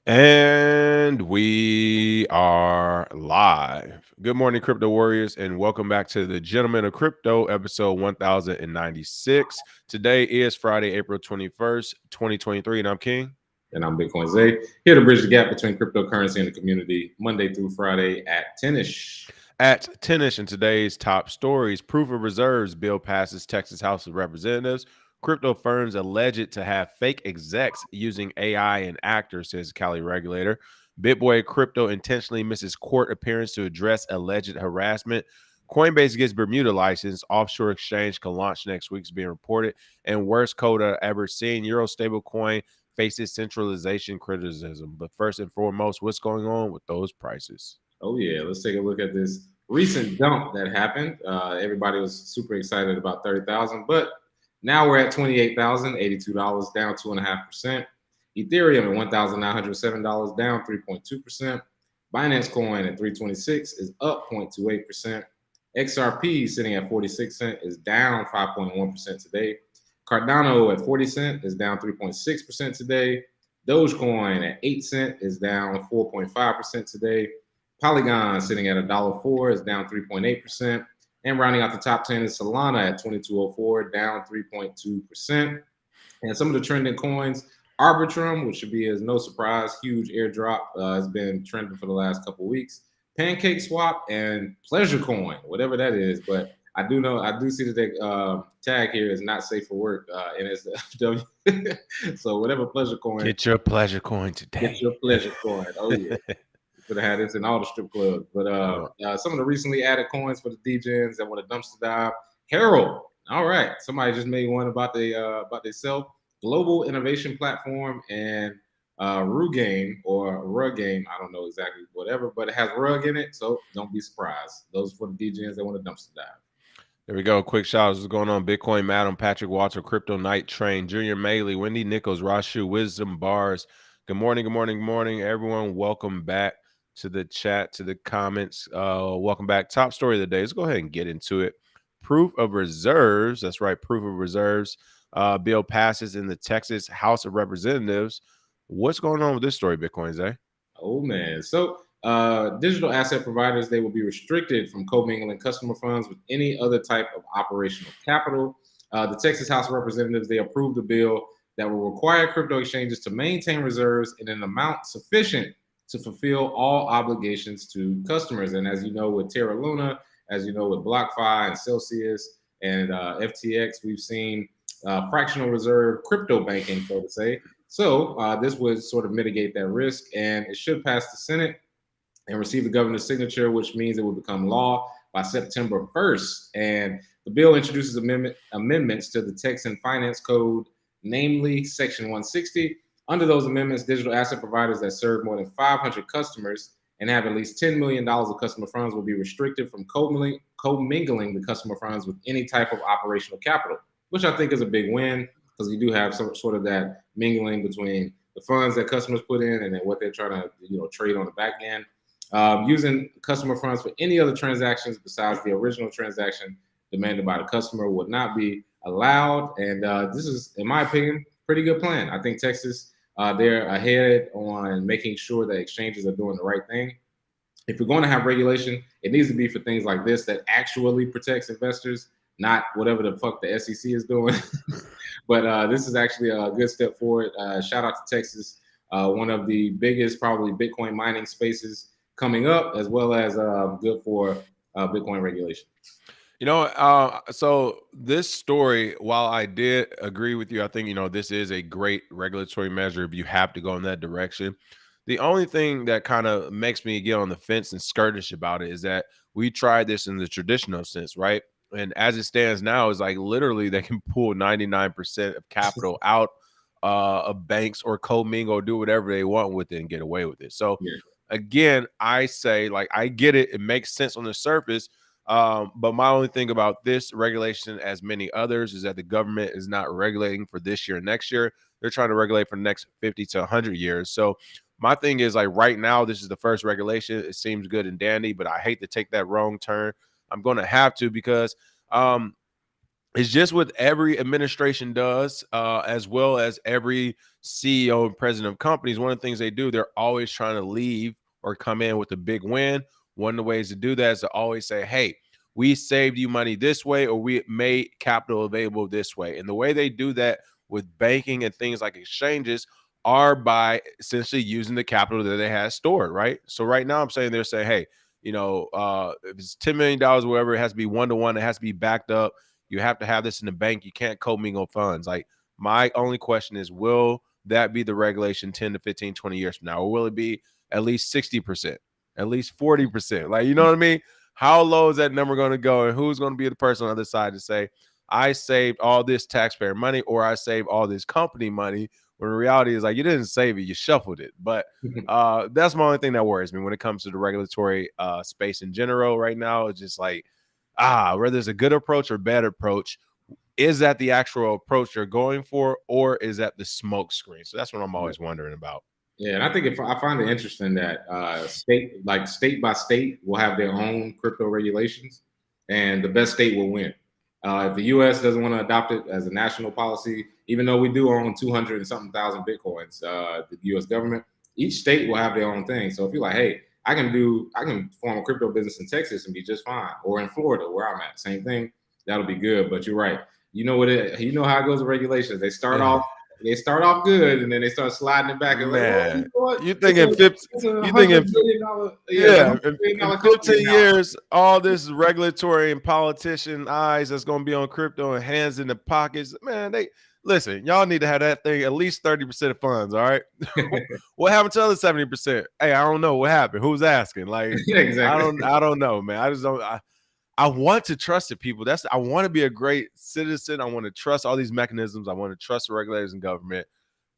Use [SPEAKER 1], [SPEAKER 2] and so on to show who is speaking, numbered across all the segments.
[SPEAKER 1] And we are live. Good morning, crypto warriors, and welcome back to the Gentlemen of Crypto, episode 1096. Today is Friday, April 21st, 2023, and I'm King.
[SPEAKER 2] And I'm Bitcoin Zay, here to bridge the gap between cryptocurrency and the community, Monday through Friday at 10-ish.
[SPEAKER 1] At 10ish in today's top stories, proof of reserves bill passes Texas House of Representatives. Crypto firms alleged to have fake execs using AI and actors, says Cali regulator. BitBoy Crypto intentionally misses court appearance to address alleged harassment. Coinbase gets Bermuda license. Offshore exchange can launch next week, is being reported. And worst coda ever seen. Euro stablecoin faces centralization criticism. But first and foremost, what's going on with those prices?
[SPEAKER 2] Oh, yeah. Let's take a look at this recent dump that happened. Everybody was super excited about 30,000, but now we're at 28,000, $82, down 2.5%. Ethereum at $1,907, down 3.2%. Binance Coin at 326 is up 0.28%. XRP sitting at 46 cents is down 5.1% today. Cardano at 40 cents is down 3.6% today. Dogecoin at 8 cents is down 4.5% today. Polygon sitting at $1.04 is down 3.8%. And rounding out the top 10 is Solana at 2204, down 3.2%. And some of the trending coins, Arbitrum, which should be as no surprise, huge airdrop, has been trending for the last couple of weeks. Pancake Swap and Pleasure Coin, whatever that is. But I do see that the tag here is not safe for work NSW. So whatever Pleasure Coin.
[SPEAKER 1] Get your pleasure coin today.
[SPEAKER 2] Get your Pleasure Coin. Oh, yeah. Could have had this in all the strip clubs. But some of the recently added coins for the DJs that want a dumpster dive. Herald. All right. Somebody just made one about themselves. Global innovation platform and Rugame or Rugame. I don't know exactly whatever, but it has rug in it. So don't be surprised. Those are for the DJs that want a dumpster dive.
[SPEAKER 1] There we go. Quick shout out. What's going on? Bitcoin Madam, Patrick Walter, Crypto Night Train, Junior Maley, Wendy Nichols, Rashu, Wisdom Bars. Good morning, good morning, good morning, everyone. Welcome back to the chat, to the comments. Welcome back. Top story of the day. Let's go ahead and get into it. Proof of reserves. That's right. Proof of reserves. Bill passes in the Texas House of Representatives. What's going on with this story, Bitcoin Zay?
[SPEAKER 2] Oh, man. So digital asset providers, they will be restricted from commingling customer funds with any other type of operational capital. The Texas House of Representatives, they approved a bill that will require crypto exchanges to maintain reserves in an amount sufficient to fulfill all obligations to customers. And as you know, with Terra Luna, as you know, with BlockFi and Celsius and FTX, we've seen fractional reserve crypto banking, so to say. So this would sort of mitigate that risk, and it should pass the Senate and receive the governor's signature, which means it will become law by September 1st. And the bill introduces amendments to the Texan Finance Code, namely Section 160. Under those amendments, digital asset providers that serve more than 500 customers and have at least $10 million of customer funds will be restricted from commingling the customer funds with any type of operational capital, which I think is a big win because you do have some sort of that mingling between the funds that customers put in and then what they're trying to trade on the back end. Using customer funds for any other transactions besides the original transaction demanded by the customer would not be allowed. And this is, in my opinion, pretty good plan. I think Texas, they're ahead on making sure that exchanges are doing the right thing. If you're going to have regulation, it needs to be for things like this that actually protects investors, not whatever the fuck the SEC is doing. But this is actually a good step forward. Shout out to Texas, one of the biggest probably Bitcoin mining spaces coming up, as well as good for Bitcoin regulation.
[SPEAKER 1] So this story, while I did agree with you, I think, this is a great regulatory measure if you have to go in that direction. The only thing that kind of makes me get on the fence and skirtish about it is that we tried this in the traditional sense, right? And as it stands now, is like literally they can pull 99% of capital out of banks or commingle or do whatever they want with it and get away with it. So again, I say, like, I get it. It makes sense on the surface. But my only thing about this regulation, as many others, is that the government is not regulating for this year and next year. They're trying to regulate for the next 50 to 100 years. So my thing is, like, right now, this is the first regulation. It seems good and dandy, but I hate to take that wrong turn. I'm going to have to because It's just what every administration does, as well as every CEO and president of companies. One of the things they do, they're always trying to leave or come in with a big win. One of the ways to do that is to always say, hey, we saved you money this way, or we made capital available this way. And the way they do that with banking and things like exchanges are by essentially using the capital that they had stored, right? So right now I'm saying they're saying, hey, if it's $10 million or whatever, it has to be 1-to-1, it has to be backed up. You have to have this in the bank. You can't commingle funds. Like, my only question is, will that be the regulation 10 to 15, 20 years from now? Or will it be at least 60%, at least 40%? Like, you know what I mean? How low is that number going to go? And who's going to be the person on the other side to say, I saved all this taxpayer money, or I saved all this company money, when the reality is, like, you didn't save it, you shuffled it. But that's my only thing that worries me when it comes to the regulatory space in general right now. It's just like, whether it's a good approach or bad approach, is that the actual approach you're going for, or is that the smoke screen? So that's what I'm always wondering about.
[SPEAKER 2] Yeah, and I think I find it interesting that state by state will have their own crypto regulations, and the best state will win. If the U.S. doesn't want to adopt it as a national policy, even though we do own 200 and something thousand bitcoins, the U.S. government, each state will have their own thing. So if you're like, hey, I can form a crypto business in Texas and be just fine, or in Florida where I'm at, same thing, that'll be good. But you're right. You know how it goes with regulations. They start off good, and then they start sliding it back. And
[SPEAKER 1] Man,
[SPEAKER 2] like,
[SPEAKER 1] you thinking in 15 years, all this regulatory and politician eyes that's going to be on crypto and hands in the pockets, man, listen, y'all need to have that thing at least 30% of funds, all right? What happened to the other 70%? Hey, I don't know what happened. Who's asking? Like,
[SPEAKER 2] exactly.
[SPEAKER 1] I don't know, man. I just don't. I want to trust the people. I want to be a great citizen. I want to trust all these mechanisms. I want to trust the regulators and government,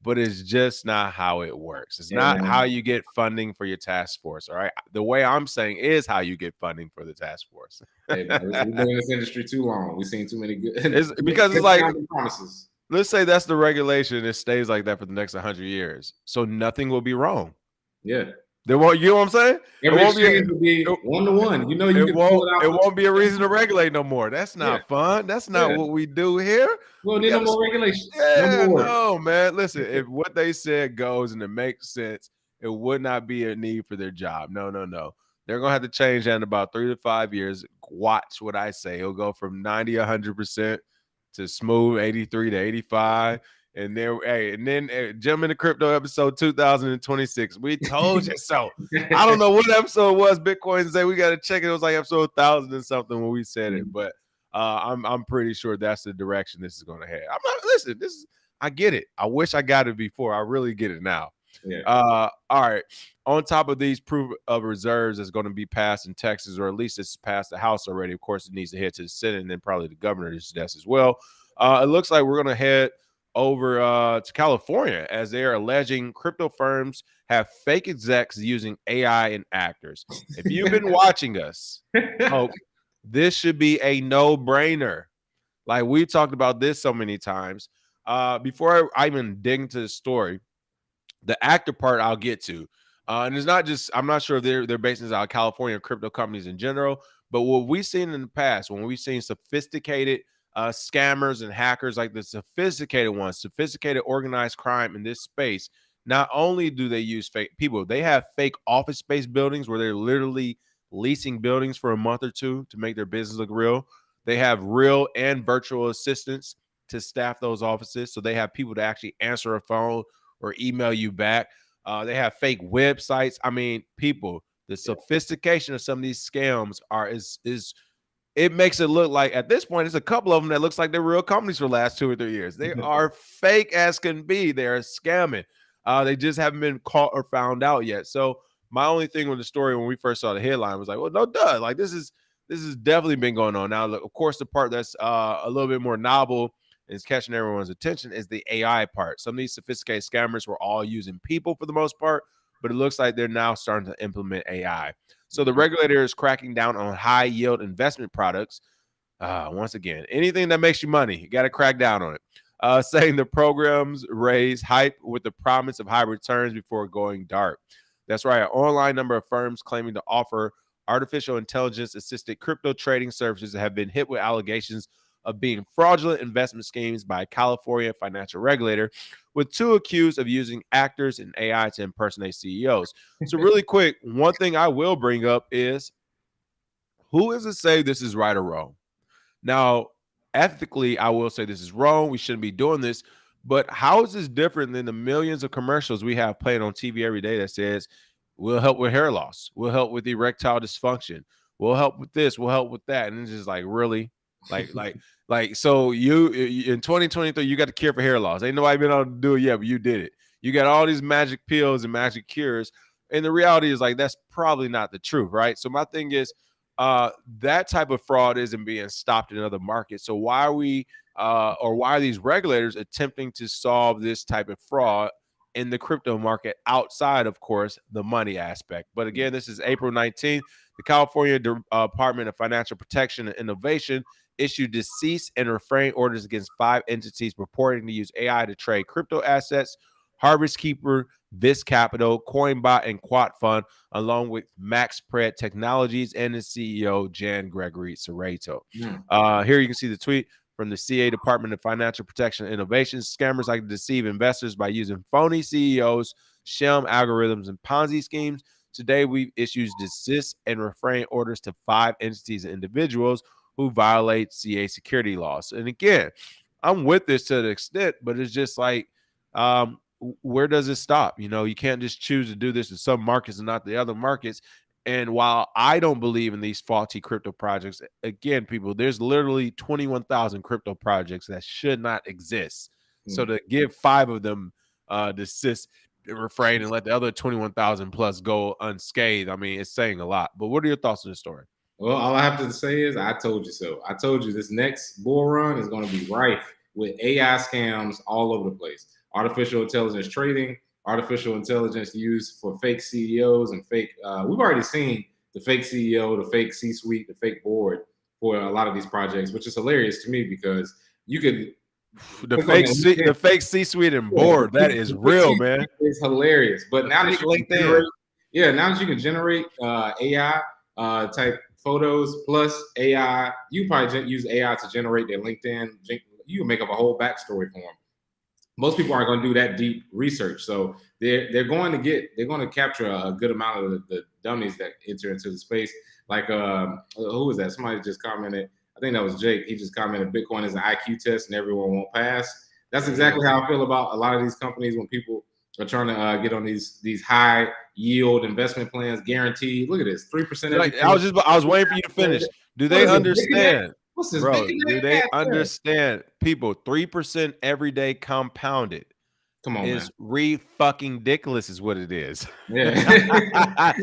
[SPEAKER 1] but it's just not how it works. It's not how you get funding for your task force. All right. The way I'm saying is how you get funding for the task force.
[SPEAKER 2] Hey, man, we've been in this industry too long. We've seen too many good
[SPEAKER 1] because it's like
[SPEAKER 2] promises.
[SPEAKER 1] Let's say that's the regulation. It stays like that for the next 100 years. So nothing will be wrong.
[SPEAKER 2] Yeah.
[SPEAKER 1] You know what I'm saying?
[SPEAKER 2] Every exchange will be 1-to-1. You know,
[SPEAKER 1] it won't be a reason to regulate no more. That's not fun. That's not what we do here.
[SPEAKER 2] We don't need no more regulations.
[SPEAKER 1] Yeah, no, man. Listen, if what they said goes and it makes sense, it would not be a need for their job. No. They're gonna have to change that in about 3 to 5 years. Watch what I say. It'll go from 90, 100% to smooth 83 to 85. And then, jump into crypto episode 2026. We told you so. I don't know what episode it was. Bitcoin say we got to check it. It was like episode 1000 and something when we said it, but I'm pretty sure that's the direction this is going to head. I get it. I wish I got it before. I really get it now.
[SPEAKER 2] Yeah.
[SPEAKER 1] All right. On top of these proof of reserves that's going to be passed in Texas, or at least it's passed the House already. Of course, it needs to head to the Senate and then probably the governor's desk as well. It looks like we're going to head over to California, as they are alleging crypto firms have fake execs using AI and actors. If you've been watching us, this should be a no-brainer. Like, we talked about this so many times. Before I even dig into the story, the actor part I'll get to. And it's not just, I'm not sure if they're based in California crypto companies in general, but what we've seen in the past, when we've seen sophisticated scammers and hackers, like the sophisticated organized crime in this space, not only do they use fake people, they have fake office space buildings where they're literally leasing buildings for a month or two to make their business look real. They have real and virtual assistants to staff those offices, so they have people to actually answer a phone or email you back. They have fake websites. I mean, people, the sophistication of some of these scams is it makes it look like, at this point, there's a couple of them that looks like they're real companies for the last 2 or 3 years. They are fake as can be. They're scamming. They just haven't been caught or found out yet. So my only thing with the story when we first saw the headline was like, well, no duh. Like, this has definitely been going on. Now, look, of course, the part that's a little bit more novel and is catching everyone's attention is the AI part. Some of these sophisticated scammers were all using people for the most part, but it looks like they're now starting to implement AI. So the regulator is cracking down on high yield investment products. Once again, anything that makes you money, you got to crack down on it. Saying the programs raise hype with the promise of high returns before going dark. That's right. An online number of firms claiming to offer artificial intelligence assisted crypto trading services have been hit with allegations of being fraudulent investment schemes by a California financial regulator, with 2 accused of using actors and AI to impersonate CEOs. So really quick, one thing I will bring up is, who is to say this is right or wrong? Now, ethically, I will say this is wrong. We shouldn't be doing this. But how is this different than the millions of commercials we have playing on TV every day that says, we'll help with hair loss, we'll help with erectile dysfunction, we'll help with this, we'll help with that. And it's just like, really? Like, so you in 2023, you got the cure for hair loss. Ain't nobody been able to do it yet, but you did it. You got all these magic pills and magic cures. And the reality is, like, that's probably not the truth, right? So my thing is, that type of fraud isn't being stopped in other markets. So why are we or why are these regulators attempting to solve this type of fraud in the crypto market outside, of course, the money aspect? But again, this is April 19th. The California Department of Financial Protection and Innovation issued cease and refrain orders against 5 entities purporting to use AI to trade crypto assets: Harvest Keeper, Vis Capital, Coinbot, and Quant Fund, along with MaxPred Technologies and the CEO, Jan Gregory Serrato. Here you can see the tweet from the CA Department of Financial Protection and Innovation. Scammers like to deceive investors by using phony CEOs, sham algorithms, and Ponzi schemes. Today, we've issued desist and refrain orders to 5 entities and individuals who violate CA security laws. And again, I'm with this to the extent, but it's just like, where does it stop? You know, you can't just choose to do this in some markets and not the other markets. And while I don't believe in these faulty crypto projects, again, people, there's literally 21,000 crypto projects that should not exist. So to give 5 of them desist and refrain and let the other 21,000 plus go unscathed, I mean, it's saying a lot. But what are your thoughts on this story?
[SPEAKER 2] Well, all I have to say is I told you so. I told you this next bull run is going to be rife with AI scams all over the place. Artificial intelligence trading, artificial intelligence used for fake CEOs and fake. We've already seen the fake CEO, the fake C-suite, the fake board for a lot of these projects, which is hilarious to me because you could
[SPEAKER 1] the fake C-suite and board. That is real, man.
[SPEAKER 2] It's hilarious. But now that you can generate, now that you can generate AI type photos plus AI, you probably use AI to generate their LinkedIn. You can make up a whole backstory for them. Most people aren't going to do that deep research, so they're going to capture a good amount of the dummies that enter into the space. Like who was that? Somebody just commented. I think that was Jake. He just commented, Bitcoin is an IQ test and everyone won't pass. That's exactly how I feel about a lot of these companies when people are trying to get on these high yield investment plans, guaranteed. Look at this, 3%.
[SPEAKER 1] I was waiting for you to finish. Do they understand?
[SPEAKER 2] What's this?
[SPEAKER 1] Bro, do they understand? People, 3% every day compounded.
[SPEAKER 2] Come on,
[SPEAKER 1] is fucking ridiculous is what it is.
[SPEAKER 2] Yeah.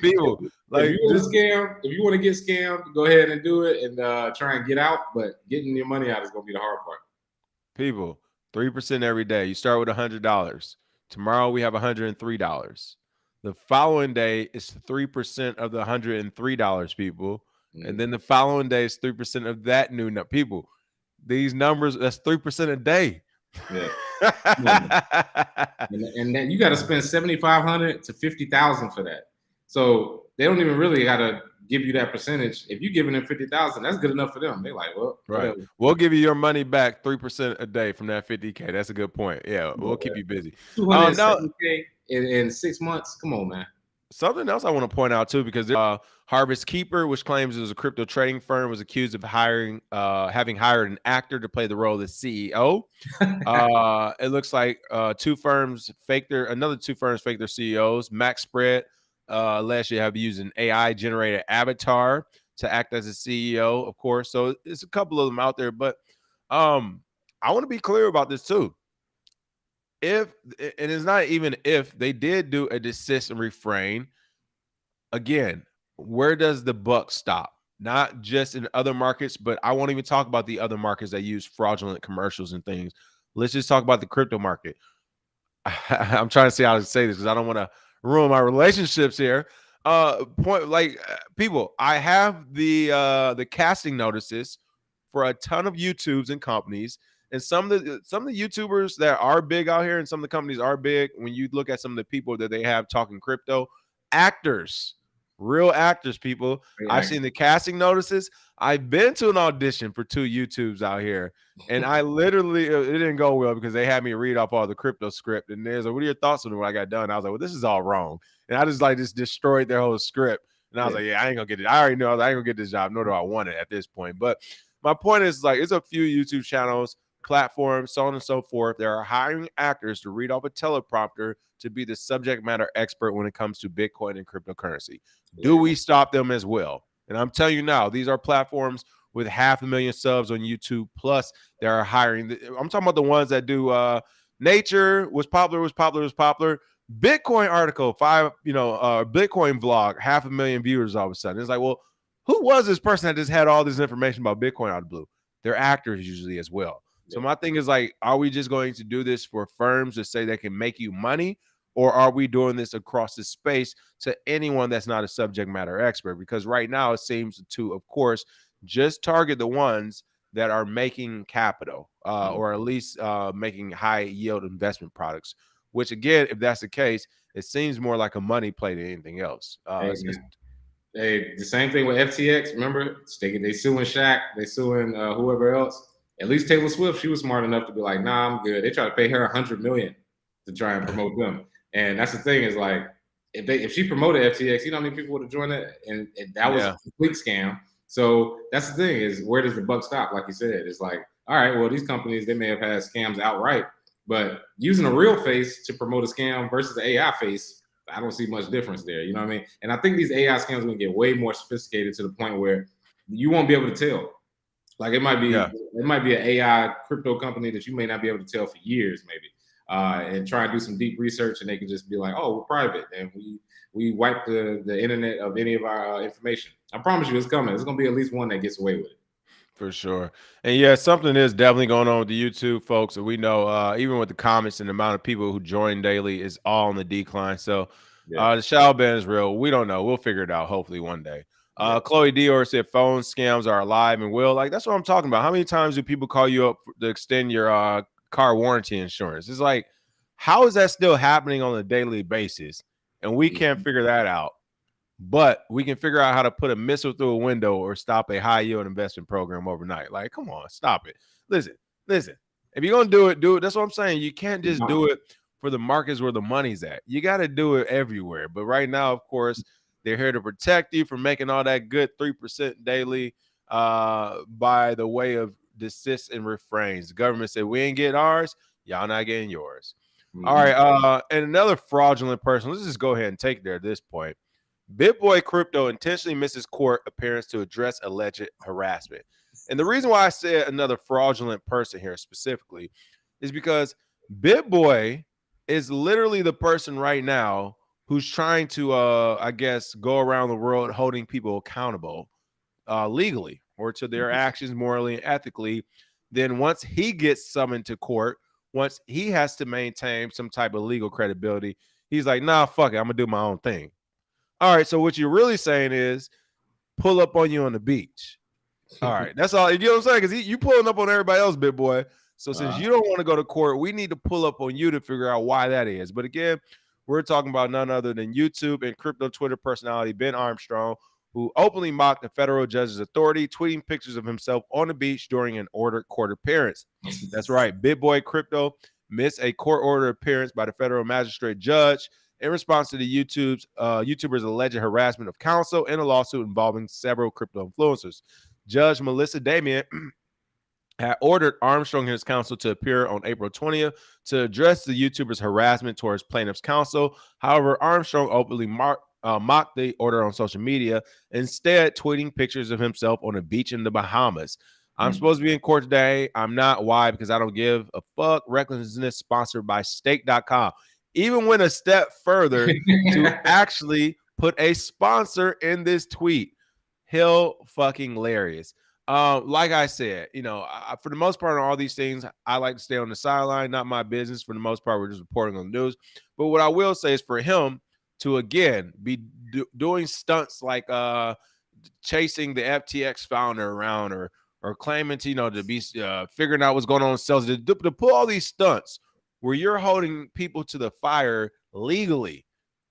[SPEAKER 1] People, like,
[SPEAKER 2] if you want to get scammed, go ahead and do it and try and get out. But getting your money out is going to be the hard part.
[SPEAKER 1] People, 3% every day. You start with $100. Tomorrow we have $103. The following day is 3% of the $103, people. And then the following day is 3% of that new number. People, these numbers, that's 3% a day.
[SPEAKER 2] Yeah. and then you got to spend $7,500 to $50,000 for that. So they don't even really got to give you that percentage. If you're giving them $50,000, that's good enough for them. They're like, well,
[SPEAKER 1] right. Whatever. We'll give you your money back 3% a day from that $50K. That's a good point. Yeah, we'll keep you busy.
[SPEAKER 2] $270K in 6 months. Come on, man.
[SPEAKER 1] Something else I want to point out too, because Harvest Keeper, which claims it was a crypto trading firm, was accused of having hired an actor to play the role of the CEO. It looks like another two firms faked their CEOs. MaxPred allegedly have used an AI generated avatar to act as a CEO, of course. So it's a couple of them out there, but I want to be clear about this too. And it's not even if they did do a desist and refrain, again, where does the buck stop? Not just in other markets, but I won't even talk about the other markets that use fraudulent commercials and things. Let's just talk about the crypto market. I'm trying to see how to say this because I don't want to ruin my relationships here. People, I have the casting notices for a ton of YouTubes and companies. And some of the YouTubers that are big out here and some of the companies are big. When you look at some of the people that they have talking crypto, actors Real actors, people. I've seen the casting notices. I've been to an audition for 2 YouTubes out here, and I literally it didn't go well because they had me read off all the crypto script, and there's like, "What are your thoughts on it?" When I got done, I was like, "Well, this is all wrong," and I just destroyed their whole script, and I was like, "Yeah, I ain't gonna get it. I already know I ain't gonna get this job, nor do I want it at this point." But my point is, like, it's a few YouTube channels, platforms, so on and so forth. They are hiring actors to read off a teleprompter to be the subject matter expert when it comes to Bitcoin and cryptocurrency. Do we stop them as well? And I'm telling you now, these are platforms with 500,000 subs on YouTube. Plus, they are hiring. I'm talking about the ones that do nature was popular. Bitcoin article, Bitcoin vlog, 500,000 viewers all of a sudden. It's like, well, who was this person that just had all this information about Bitcoin out of the blue? They're actors usually as well. So my thing is like, are we just going to do this for firms to say they can make you money? Or are we doing this across the space to anyone that's not a subject matter expert? Because right now it seems to, of course, just target the ones that are making capital or at least making high yield investment products, which again, if that's the case, it seems more like a money play than anything else.
[SPEAKER 2] Hey, the same thing with FTX. Remember, they suing Shaq, they suing whoever else. At least Taylor Swift, she was smart enough to be like, "Nah, I'm good." They try to pay her $100 million to try and promote them. And that's the thing is like, if she promoted FTX, you know how many people would have joined it, and that was a complete scam. So that's the thing is, where does the buck stop? Like you said, it's like, all right, well, these companies, they may have had scams outright, but using a real face to promote a scam versus the AI face, I don't see much difference there. You know what I mean? And I think these AI scams are going to get way more sophisticated to the point where you won't be able to tell. Like it might be an AI crypto company that you may not be able to tell for years, maybe. And try and do some deep research, and they can just be like, "Oh, we're private, and we wipe the internet of any of our information." I promise you, it's coming. There's gonna be at least one that gets away with it.
[SPEAKER 1] For sure. And yeah, something is definitely going on with the YouTube folks. And we know even with the comments and the amount of people who join daily is all on the decline. So the shadow ban is real. We don't know. We'll figure it out hopefully one day. Chloe Dior said phone scams are alive and will. Like, that's what I'm talking about. How many times do people call you up to extend your car warranty insurance? It's like, how is that still happening on a daily basis? And we can't figure that out. But we can figure out how to put a missile through a window or stop a high yield investment program overnight. Like, come on, stop it. Listen. If you're gonna do it, do it. That's what I'm saying. You can't just do it for the markets where the money's at. You got to do it everywhere. But right now, of course, they're here to protect you from making all that good 3% daily by the way of desists and refrains. The government said we ain't getting ours, y'all not getting yours. All right. And another fraudulent person. Let's just go ahead and take it there at this point. BitBoy Crypto intentionally misses court appearance to address alleged harassment. And the reason why I said another fraudulent person here specifically is because BitBoy is literally the person right now who's trying to, I guess, go around the world holding people accountable legally or to their actions morally and ethically. Then once he gets summoned to court, once he has to maintain some type of legal credibility, he's like, nah, fuck it, I'm gonna do my own thing. All right, so what you're really saying is pull up on you on the beach. All right, that's all. You know what I'm saying? Because you pulling up on everybody else, big boy. So since you don't want to go to court, we need to pull up on you to figure out why that is. But again, we're talking about none other than YouTube and crypto Twitter personality Ben Armstrong, who openly mocked the federal judge's authority, tweeting pictures of himself on the beach during an ordered court appearance. That's right, BitBoy Crypto missed a court order appearance by the federal magistrate judge in response to the YouTuber's alleged harassment of counsel in a lawsuit involving several crypto influencers. Judge Melissa Damien had ordered Armstrong and his counsel to appear on April 20th to address the YouTuber's harassment towards plaintiff's counsel. However, Armstrong openly mocked the order on social media, instead tweeting pictures of himself on a beach in the Bahamas. I'm supposed to be in court today. I'm not. Why? Because I don't give a fuck. Recklessness sponsored by stake.com. Even went a step further to actually put a sponsor in this tweet. Hill fucking hilarious. Like I said, for the most part on all these things, I like to stay on the sideline, not my business. For the most part, we're just reporting on the news. But what I will say is for him to, again, be doing stunts like chasing the FTX founder around or claiming to, to be figuring out what's going on in sales, to pull all these stunts where you're holding people to the fire legally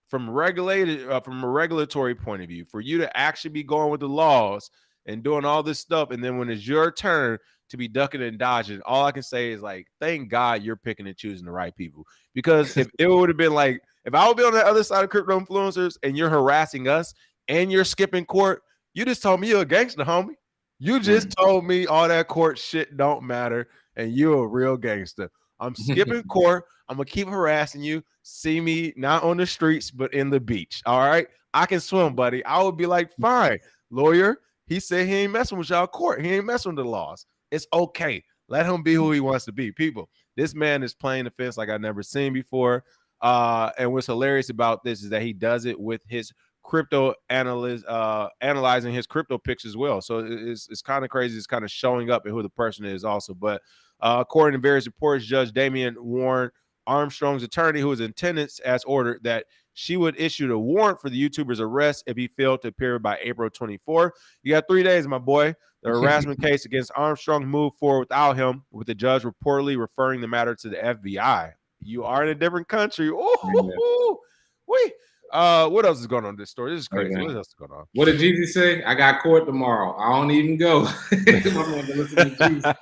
[SPEAKER 1] from from a regulatory point of view, for you to actually be going with the laws and doing all this stuff, and then when it's your turn to be ducking and dodging, all I can say is like, thank God you're picking and choosing the right people. Because if it would have been like, if I would be on the other side of crypto influencers and you're harassing us and you're skipping court, you just told me you're a gangster, homie. You just told me all that court shit don't matter, and you're a real gangster. I'm skipping court. I'm gonna keep harassing you. See me not on the streets, but in the beach. All right. I can swim, buddy. I would be like, fine, lawyer. He said he ain't messing with y'all court. He ain't messing with the laws. It's okay. Let him be who he wants to be. People, this man is playing the fence like I've never seen before. And what's hilarious about this is that he does it with his crypto analyst, analyzing his crypto picks as well. So it's kind of crazy. It's kind of showing up in who the person is also. But according to various reports, Judge Damian warned Armstrong's attorney, who was in attendance as ordered, that she would issue a warrant for the YouTuber's arrest if he failed to appear by April 24. You got 3 days, my boy. The harassment case against Armstrong moved forward without him, with the judge reportedly referring the matter to the FBI. You are in a different country. Oh, wait. What else is going on in this story? This is crazy. What else is going on?
[SPEAKER 2] What did Jeezy say? I got court tomorrow. I don't even go. My man been listening to Jeezy.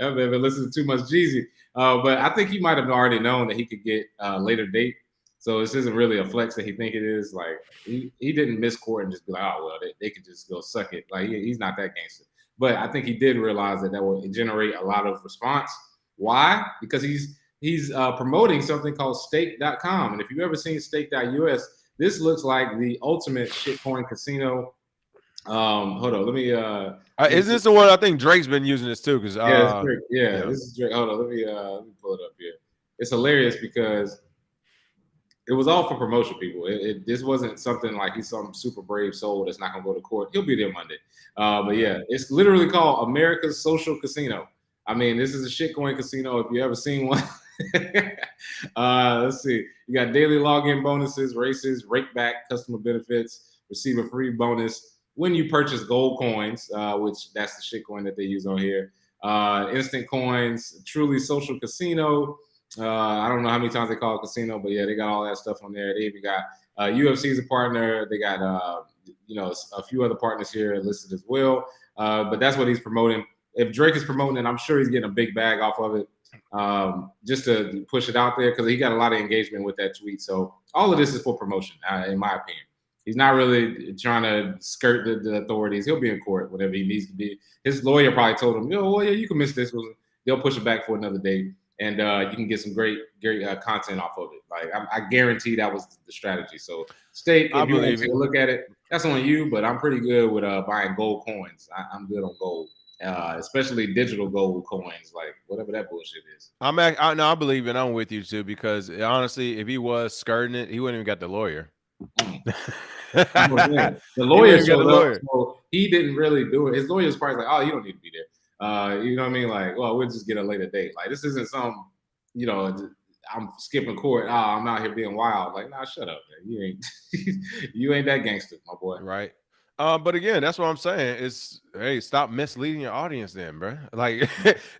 [SPEAKER 2] I've been listening to too much Jeezy. But I think he might have already known that he could get a later date. So this isn't really a flex that he think it is. Like he didn't miss court and just be like, oh well, they could just go suck it. Like he's not that gangster. But I think he did realize that will generate a lot of response. Why? Because he's promoting something called stake.com. And if you've ever seen stake.us, this looks like the ultimate shitcoin casino. Hold on, let me
[SPEAKER 1] is this the one? I think Drake's been using this too, because
[SPEAKER 2] yeah, this is Drake. Hold on, let me pull it up here. It's hilarious because it was all for promotion, people. This wasn't something like he's some super brave soul that's not gonna go to court. He'll be there Monday. But yeah, it's literally called America's Social Casino. I mean, this is a shitcoin casino if you ever seen one. Let's see. You got daily login bonuses, races, rake back, customer benefits, receive a free bonus when you purchase gold coins, which that's the shitcoin that they use on here. Instant coins, truly social casino. I don't know how many times they call it casino, but yeah, they got all that stuff on there. They even got UFC's a partner. They got a few other partners here listed as well. But that's what he's promoting. If Drake is promoting it, I'm sure he's getting a big bag off of it, just to push it out there because he got a lot of engagement with that tweet. So all of this is for promotion, in my opinion. He's not really trying to skirt the authorities. He'll be in court whenever he needs to be. His lawyer probably told him, well, yeah, you can miss this. They'll push it back for another day. And you can get some great content off of it. Like I guarantee that was the strategy. So Stake, if you want to take a look at it, that's on you. But I'm pretty good with buying gold coins. I'm good on gold, especially digital gold coins, like whatever that bullshit is.
[SPEAKER 1] I believe it. I'm with you too, because honestly, if he was skirting it, he wouldn't even got the lawyer.
[SPEAKER 2] The lawyer showed up, so he didn't really do it. His lawyer's probably like, oh, you don't need to be there. You know what I mean? Like, well, we'll just get a later date. Like, this isn't some, I'm skipping court. Oh, I'm out here being wild. Like, nah, shut up, man. You ain't that gangster, my boy.
[SPEAKER 1] Right. But again, that's what I'm saying. Is hey, stop misleading your audience, then, bro. Like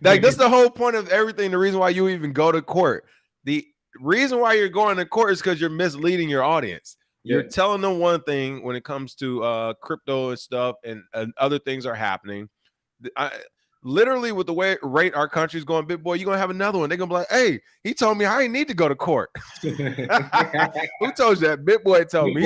[SPEAKER 1] that's the whole point of everything. The reason why you even go to court. The reason why you're going to court is because you're misleading your audience. You're telling them one thing when it comes to crypto and stuff, and other things are happening. Literally, with the way rate our country's going, big boy, you're gonna have another one. They're gonna be like, hey, he told me I ain't need to go to court. Who told you that? Big boy told me.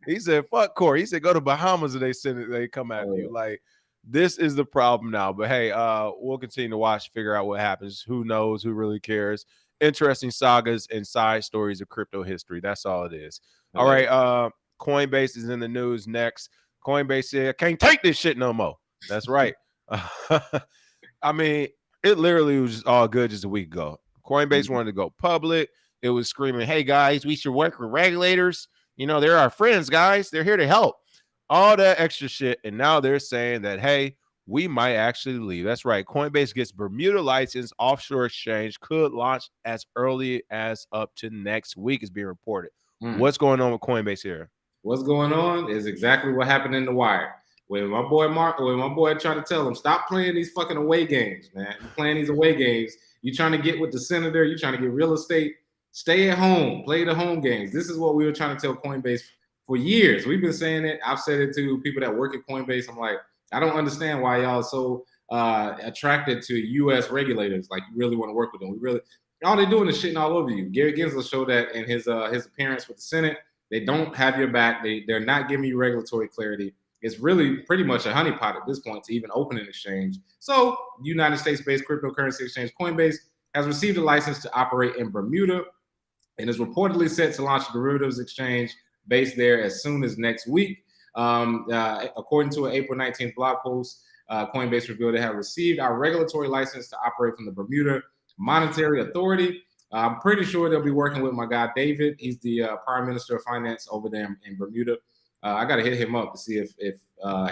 [SPEAKER 1] He said, fuck court. He said, go to Bahamas and they send it, they come at you. Like, this is the problem now. But hey, we'll continue to watch, figure out what happens. Who knows? Who really cares? Interesting sagas and side stories of crypto history. That's all it is. All right. Coinbase is in the news next. Coinbase said, I can't take this shit no more. That's right. I mean, it literally was just all good just a week ago. Coinbase wanted to go public. It was screaming, hey, guys, we should work with regulators. They're our friends, guys. They're here to help. All that extra shit. And now they're saying that, hey, we might actually leave. That's right. Coinbase gets Bermuda license. Offshore exchange could launch as early as up to next week, is being reported. What's going on with Coinbase here?
[SPEAKER 2] What's going on is exactly what happened in the wire. When my boy tried to tell him, stop playing these fucking away games, man. You're playing these away games. You're trying to get with the senator. You're trying to get real estate. Stay at home, play the home games. This is what we were trying to tell Coinbase for years. We've been saying it. I've said it to people that work at Coinbase. I'm like, I don't understand why y'all are so attracted to U.S. regulators. Like, you really want to work with them. We really, all they're doing is shitting all over you. Gary Gensler showed that in his appearance with the Senate. They don't have your back. They're not giving you regulatory clarity. It's really pretty much a honeypot at this point to even open an exchange. So, United States-based cryptocurrency exchange Coinbase has received a license to operate in Bermuda and is reportedly set to launch a derivatives exchange based there as soon as next week. According to an April 19th blog post, Coinbase revealed they have received our regulatory license to operate from the Bermuda Monetary Authority. I'm pretty sure they'll be working with my guy David. He's the Prime Minister of Finance over there in Bermuda. I got to hit him up to see if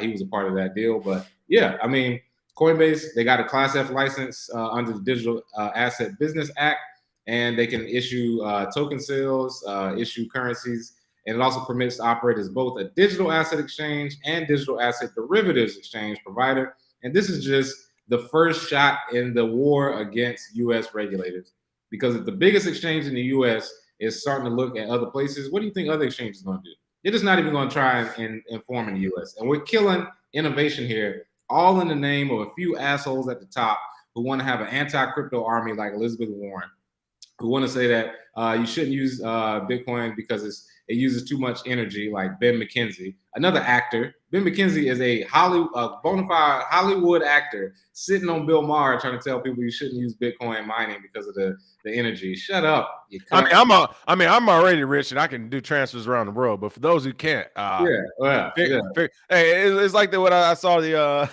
[SPEAKER 2] he was a part of that deal. But yeah, I mean, Coinbase, they got a Class F license under the Digital Asset Business Act, and they can issue token sales, issue currencies, and it also permits to operate as both a digital asset exchange and digital asset derivatives exchange provider. And this is just the first shot in the war against U.S. regulators. Because if the biggest exchange in the U.S. is starting to look at other places, what do you think other exchanges are going to do? They're just not even going to try and inform in the U.S. And we're killing innovation here, all in the name of a few assholes at the top who want to have an anti-crypto army like Elizabeth Warren, who want to say that you shouldn't use Bitcoin because it uses too much energy, like Ben McKenzie, another actor. Ben McKenzie is a bona fide Hollywood actor sitting on Bill Maher trying to tell people you shouldn't use Bitcoin mining because of the energy. Shut up.
[SPEAKER 1] I'm already rich and I can do transfers around the world, but for those who can't, hey, it's like what I saw the.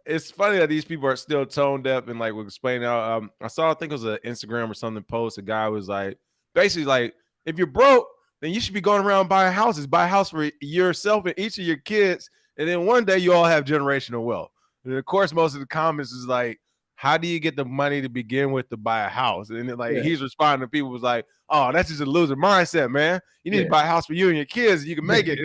[SPEAKER 1] It's funny that these people are still tone deaf and like we're explaining out. I saw, I think it was an Instagram or something post. A guy was like, basically like, if you're broke, then you should be going around buying houses. Buy a house for yourself and each of your kids, and then one day you all have generational wealth. And of course, most of the comments is like, how do you get the money to begin with to buy a house? And then like he's responding to people was like, oh, that's just a loser mindset, man. You need to buy a house for you and your kids. You can make it.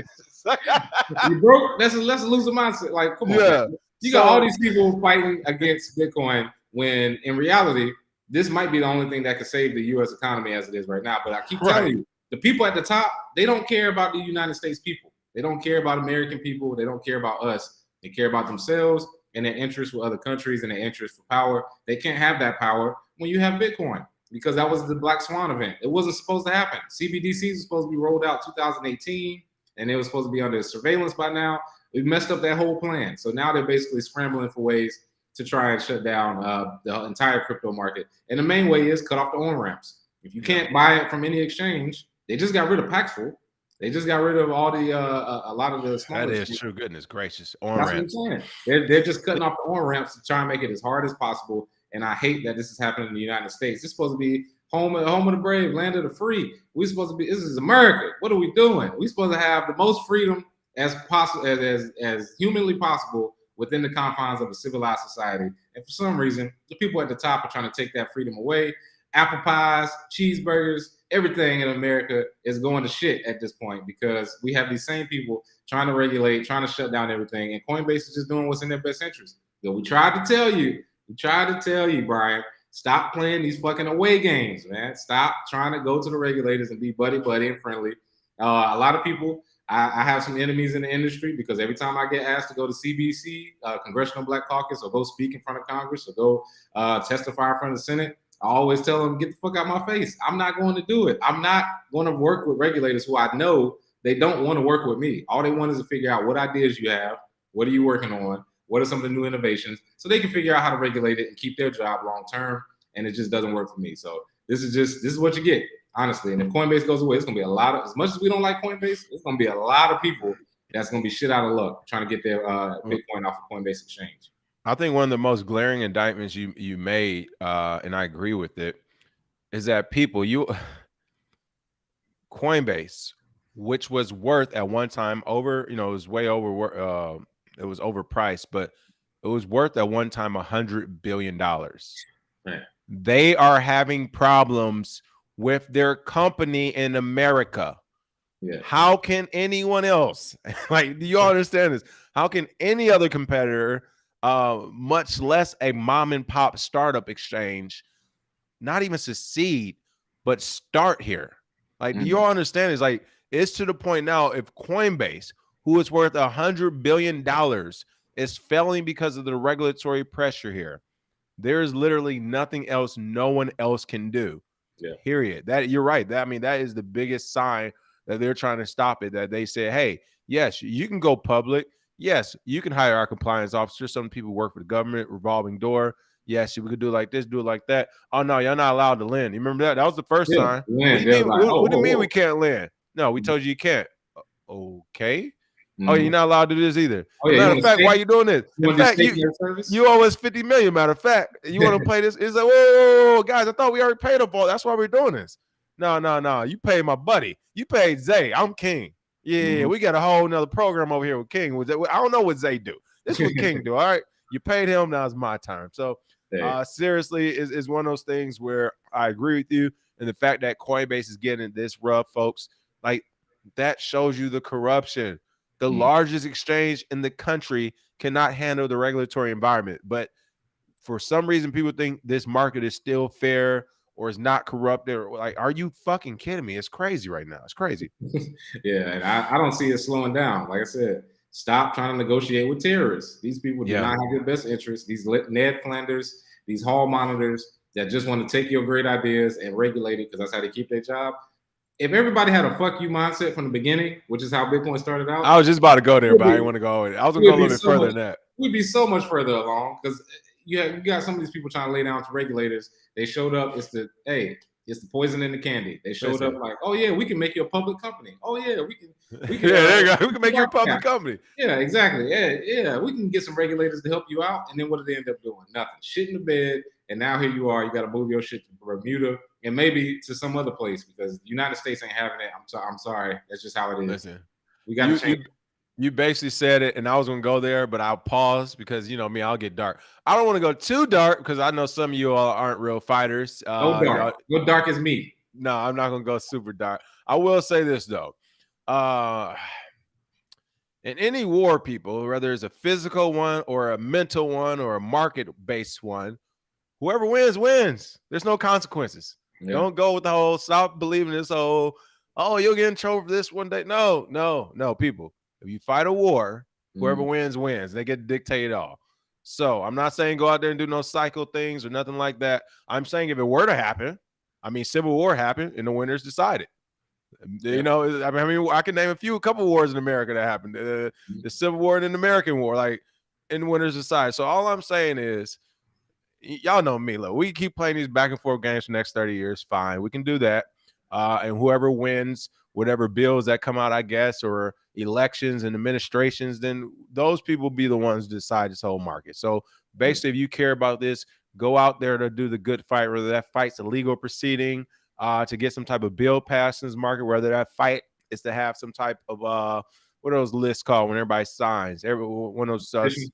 [SPEAKER 2] You broke? That's a loser mindset. Like, come on. Man. You got all these people fighting against Bitcoin when in reality, this might be the only thing that could save the U.S. economy as it is right now. But I keep telling you, the people at the top, they don't care about the United States people. They don't care about American people. They don't care about us. They care about themselves and their interests with other countries and their interest for power. They can't have that power when you have Bitcoin because that was the Black Swan event. It wasn't supposed to happen. CBDCs was supposed to be rolled out 2018, and it was supposed to be under surveillance by now. We messed up that whole plan. So now they're basically scrambling for ways to try and shut down the entire crypto market. And the main way is cut off the on-ramps. If you can't buy it from any exchange, they just got rid of Paxful. They just got rid of all the a lot of the smaller.
[SPEAKER 1] That is true. Goodness gracious.
[SPEAKER 2] On-ramps. That's what I'm saying. They're just cutting off the on-ramps to try and make it as hard as possible. And I hate that this is happening in the United States. It's supposed to be home of the brave, land of the free. We're supposed to be, this is America. What are we doing? We're supposed to have the most freedom as possible, as humanly possible within the confines of a civilized society. And for some reason, the people at the top are trying to take that freedom away. Apple pies, cheeseburgers, everything in America is going to shit at this point because we have these same people trying to regulate, trying to shut down everything. And Coinbase is just doing what's in their best interest. So we tried to tell you, Brian, stop playing these fucking away games, man. Stop trying to go to the regulators and be buddy and friendly. A lot of people, I have some enemies in the industry because every time I get asked to go to CBC, Congressional Black Caucus, or go speak in front of Congress, or go testify in front of the Senate, I always tell them, get the fuck out of my face. I'm not going to do it. I'm not going to work with regulators who I know they don't want to work with me. All they want is to figure out what ideas you have, what are you working on, what are some of the new innovations, so they can figure out how to regulate it and keep their job long term. And it just doesn't work for me. So this is what you get, honestly. And if Coinbase goes away, it's gonna be a lot of, as much as we don't like Coinbase, it's gonna be a lot of people that's gonna be shit out of luck trying to get their Bitcoin off of Coinbase exchange.
[SPEAKER 1] I think one of the most glaring indictments you made, and I agree with it, is that Coinbase, which was worth at one time over, it was way over, it was overpriced, but it was worth at one time $100 billion.
[SPEAKER 2] Right.
[SPEAKER 1] They are having problems with their company in America.
[SPEAKER 2] Yeah.
[SPEAKER 1] How can anyone else, like, do you all understand this? How can any other competitor, much less a mom and pop startup exchange, not even succeed but start here. Like, do you all understand? It's like, it's to the point now, if Coinbase, who is worth $100 billion, is failing because of the regulatory pressure here, there is literally nothing else no one else can do.
[SPEAKER 2] Yeah.
[SPEAKER 1] Period. That, you're right. That, I mean, that is the biggest sign that they're trying to stop it. That they say, hey, yes, you can go public. Yes, you can hire our compliance officer. Some people work for the government, revolving door. Yes, we could do it like this, do it like that. Oh no, you're not allowed to lend. You remember that? That was the first
[SPEAKER 2] Yeah.
[SPEAKER 1] sign.
[SPEAKER 2] Yeah.
[SPEAKER 1] What do you mean?
[SPEAKER 2] Like,
[SPEAKER 1] What do you mean we
[SPEAKER 2] whoa.
[SPEAKER 1] can't lend? No, we told you can't. Okay. Oh, you're
[SPEAKER 2] Mm-hmm.
[SPEAKER 1] not allowed to do this either.
[SPEAKER 2] Oh, yeah.
[SPEAKER 1] Matter of fact, why are you doing this?
[SPEAKER 2] You
[SPEAKER 1] In
[SPEAKER 2] want to do
[SPEAKER 1] fact,
[SPEAKER 2] state service?
[SPEAKER 1] you owe us 50 million. Matter of fact, you want to pay this? It's like, whoa, guys, I thought we already paid up all. That's why we're doing this. No. You paid my buddy. You paid Zay. I'm King. Yeah, we got a whole nother program over here with King. I don't know what Zay do. This is what King do. All right. You paid him. Now it's my time. So seriously, is one of those things where I agree with you. And the fact that Coinbase is getting this rough, folks, like, that shows you the corruption. The largest exchange in the country cannot handle the regulatory environment. But for some reason, people think this market is still fair or is not corrupted. Or like, are you fucking kidding me? It's crazy right now. It's crazy.
[SPEAKER 2] Yeah, and I don't see it slowing down. Like I said, stop trying to negotiate with terrorists. These people do not have your best interest. These Ned Flanders, these hall monitors that just want to take your great ideas and regulate it because that's how they keep their job. If everybody had a fuck you mindset from the beginning, which is how Bitcoin started out.
[SPEAKER 1] I was just about to go there, but I didn't want to go. I was going to go a little bit further than that.
[SPEAKER 2] We'd be so much further along because you got some of these people trying to lay down to regulators. They showed up. It's the poison in the candy. They showed up like, oh yeah, we can make you a public company. Oh yeah, we can.
[SPEAKER 1] Yeah, there you go. We can make you a public company.
[SPEAKER 2] Yeah, exactly. Yeah. We can get some regulators to help you out. And then what did they end up doing? Nothing. Shit in the bed. And now here you are. You got to move your shit to Bermuda and maybe to some other place because the United States ain't having it. I'm sorry. That's just how it is.
[SPEAKER 1] Listen,
[SPEAKER 2] we got to change.
[SPEAKER 1] You basically said it, and I was going to go there, but I'll pause because, you know me, I'll get dark. I don't want to go too dark because I know some of you all aren't real fighters.
[SPEAKER 2] Go dark. Go dark as me.
[SPEAKER 1] No, I'm not going to go super dark. I will say this, though. In any war, people, whether it's a physical one or a mental one or a market-based one, whoever wins, wins. There's no consequences. Yeah. Don't go with the whole, stop believing this whole, oh, you'll get in trouble for this one day. No, people. If you fight a war, whoever wins, wins. They get to dictate it all. So I'm not saying go out there and do no cycle things or nothing like that. I'm saying if it were to happen, I mean, Civil War happened and the winners decided. You know, I mean, I can name a couple wars in America that happened. The Civil War and the American War, like, and the winners decide. So all I'm saying is, y'all know me, look, we keep playing these back and forth games for the next 30 years. Fine, we can do that. And whoever wins, whatever bills that come out, I guess, or elections and administrations, then those people be the ones to decide this whole market. So basically, if you care about this, go out there to do the good fight, whether that fight's a legal proceeding to get some type of bill passed in this market, whether that fight is to have some type of what are those lists called when everybody signs? One of those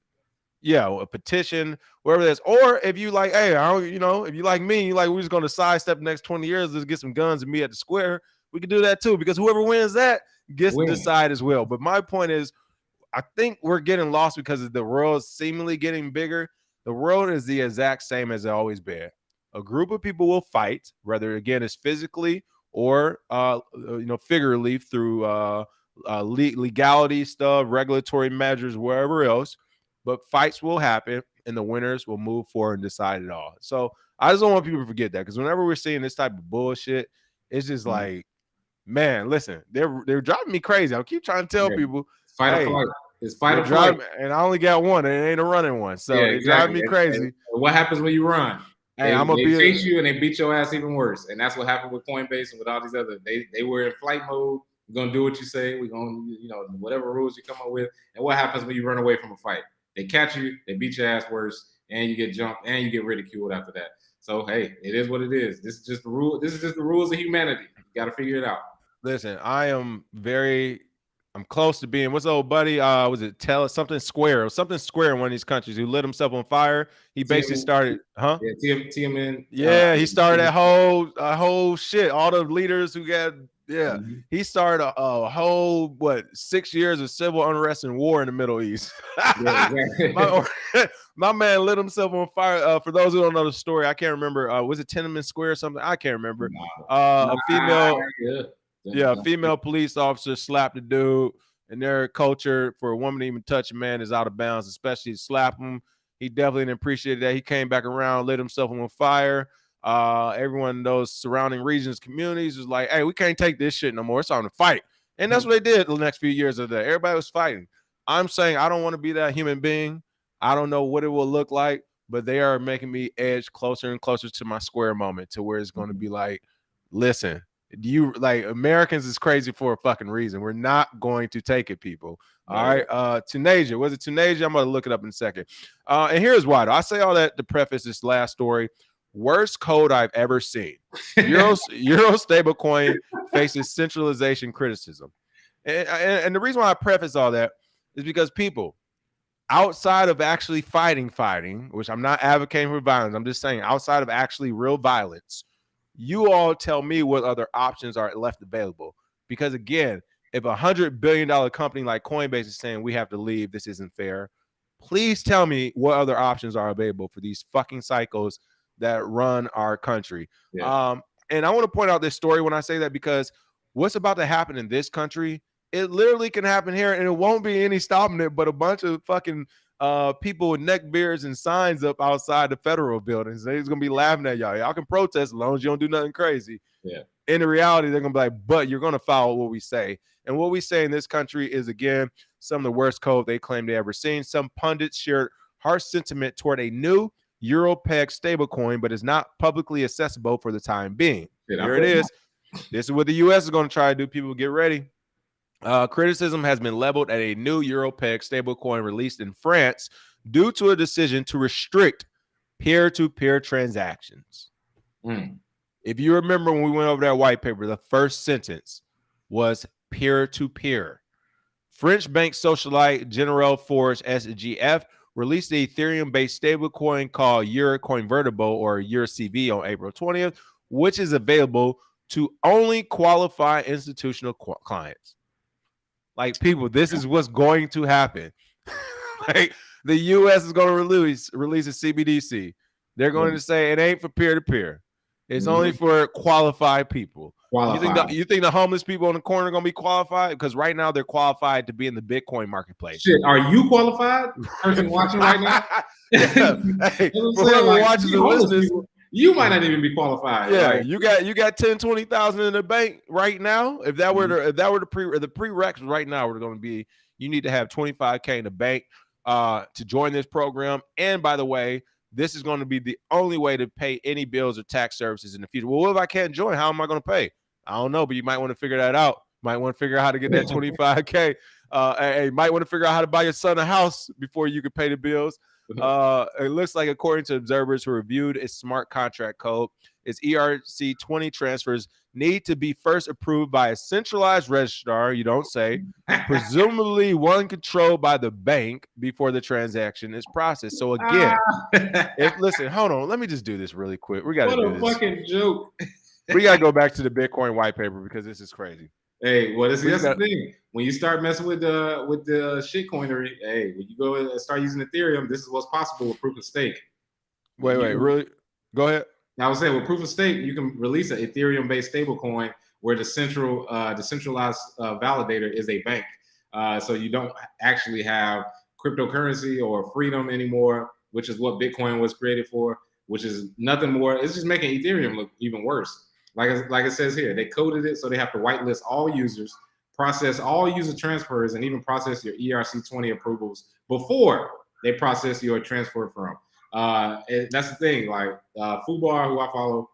[SPEAKER 1] a petition, whatever it is. Or if you like, hey, if you like me, like we're just going to sidestep the next 20 years, let's get some guns and meet at the square. We can do that too, because whoever wins that gets to decide as well. But my point is, I think we're getting lost because the world is seemingly getting bigger. The world is the exact same as it always been. A group of people will fight, whether again it's physically or figuratively through legality stuff, regulatory measures, wherever else. But fights will happen, and the winners will move forward and decide it all. So I just don't want people to forget that, because whenever we're seeing this type of bullshit, it's just like, man, listen, they're driving me crazy. I keep trying to tell people,
[SPEAKER 2] fight or flight. It's fight or flight.
[SPEAKER 1] And I only got one, and it ain't a running one. So they drive me crazy.
[SPEAKER 2] And what happens when you run?
[SPEAKER 1] Hey,
[SPEAKER 2] they chase you and they beat your ass even worse. And that's what happened with Coinbase and with all these other. They were in flight mode. We're gonna do what you say. We're gonna, whatever rules you come up with. And what happens when you run away from a fight? They catch you, they beat your ass worse, and you get jumped, and you get ridiculed after that. So hey, it is what it is. This is just the rule. This is just the rules of humanity. You got to figure it out.
[SPEAKER 1] Listen, I'm close to being, what's the old buddy? Was it something square in one of these countries who lit himself on fire? He basically started, huh?
[SPEAKER 2] Yeah, TMN.
[SPEAKER 1] Yeah, he started that whole shit. All the leaders who got Yeah, he started a whole 6 years of civil unrest and war in the Middle East.
[SPEAKER 2] Yeah, exactly.
[SPEAKER 1] my man lit himself on fire. For those who don't know the story, I can't remember. Was it Tiananmen Square or something? I can't remember. A female,
[SPEAKER 2] Yeah.
[SPEAKER 1] female police officer slapped a dude. And their culture for a woman to even touch a man is out of bounds, especially slap him. He definitely didn't appreciate that. He came back around, lit himself on fire. Everyone in those surrounding regions, communities was like, hey, we can't take this shit no more. It's time to fight. And that's what they did the next few years of that. Everybody was fighting. I'm saying I don't want to be that human being. I don't know what it will look like, but they are making me edge closer and closer to my square moment to where it's going to be like, listen, you like Americans is crazy for a fucking reason. We're not going to take it, people. All right. Tunisia. Was it Tunisia? I'm going to look it up in a second. And here's why. I say all that to preface this last story. Worst code I've ever seen. Euro stablecoin faces centralization criticism. And the reason why I preface all that is because people, outside of actually fighting, which I'm not advocating for violence, I'm just saying outside of actually real violence, you all tell me what other options are left available. Because again, if $100 billion company like Coinbase is saying we have to leave, this isn't fair, please tell me what other options are available for these fucking cycles that run our country.
[SPEAKER 2] Yeah.
[SPEAKER 1] And I want to point out this story when I say that, because what's about to happen in this country, it literally can happen here, and it won't be any stopping it but a bunch of fucking people with neck beards and signs up outside the federal buildings. They're gonna be laughing at y'all. Y'all can protest as long as you don't do nothing crazy.
[SPEAKER 2] Yeah.
[SPEAKER 1] In the reality, they're gonna be like, but you're gonna follow what we say. And what we say in this country is, again, some of the worst code they claim they ever seen. Some pundits shared harsh sentiment toward a new Euro-pegged stablecoin, but is not publicly accessible for the time being. Here it is. This is what the U.S. is going to try to do. People, get ready. Criticism has been leveled at a new Euro-pegged stablecoin released in France due to a decision to restrict peer-to-peer transactions. If you remember when we went over that white paper, the first sentence was peer-to-peer. French bank socialite General Forge SGF released the Ethereum-based stablecoin called Euro-Convertible, or EuroCV, on April 20th, which is available to only qualified institutional clients. Like, people, this is what's going to happen. Like, the U.S. is going to release a CBDC. They're going to say it ain't for peer-to-peer. It's only for qualified people. You think the homeless people on the corner are going to be qualified? Because right now they're qualified to be in the Bitcoin marketplace.
[SPEAKER 2] Shit, are you qualified? Person watching right now?
[SPEAKER 1] Hey, whoever watches and listens,
[SPEAKER 2] you might not even be qualified.
[SPEAKER 1] Yeah, like, you got 10, 20,000 in the bank right now. If that were the prereqs right now, we're going to be, you need to have 25K in the bank to join this program. And by the way, this is going to be the only way to pay any bills or tax services in the future. Well, what if I can't join? How am I going to pay? I don't know, but you might want to figure that out. Might want to figure out how to get that 25K. You might want to figure out how to buy your son a house before you can pay the bills. It looks like, according to observers who reviewed its smart contract code, its ERC20 transfers need to be first approved by a centralized registrar, you don't say, presumably one controlled by the bank, before the transaction is processed. So again, listen, hold on, let me just do this really quick. We got to do this.
[SPEAKER 2] What a fucking joke.
[SPEAKER 1] We got to go back to the Bitcoin white paper, because this is crazy.
[SPEAKER 2] Hey, that's the thing. When you start messing with the shitcoinery, hey, when you go and start using Ethereum, this is what's possible with proof of stake.
[SPEAKER 1] Wait, really? Go ahead.
[SPEAKER 2] I was saying, with proof of stake, you can release an Ethereum-based stablecoin where the centralized validator is a bank. So you don't actually have cryptocurrency or freedom anymore, which is what Bitcoin was created for, which is nothing more. It's just making Ethereum look even worse. Like it says here, they coded it so they have to whitelist all users, process all user transfers, and even process your ERC20 approvals before they process your transfer from. And that's the thing. Like Fubar, who I follow,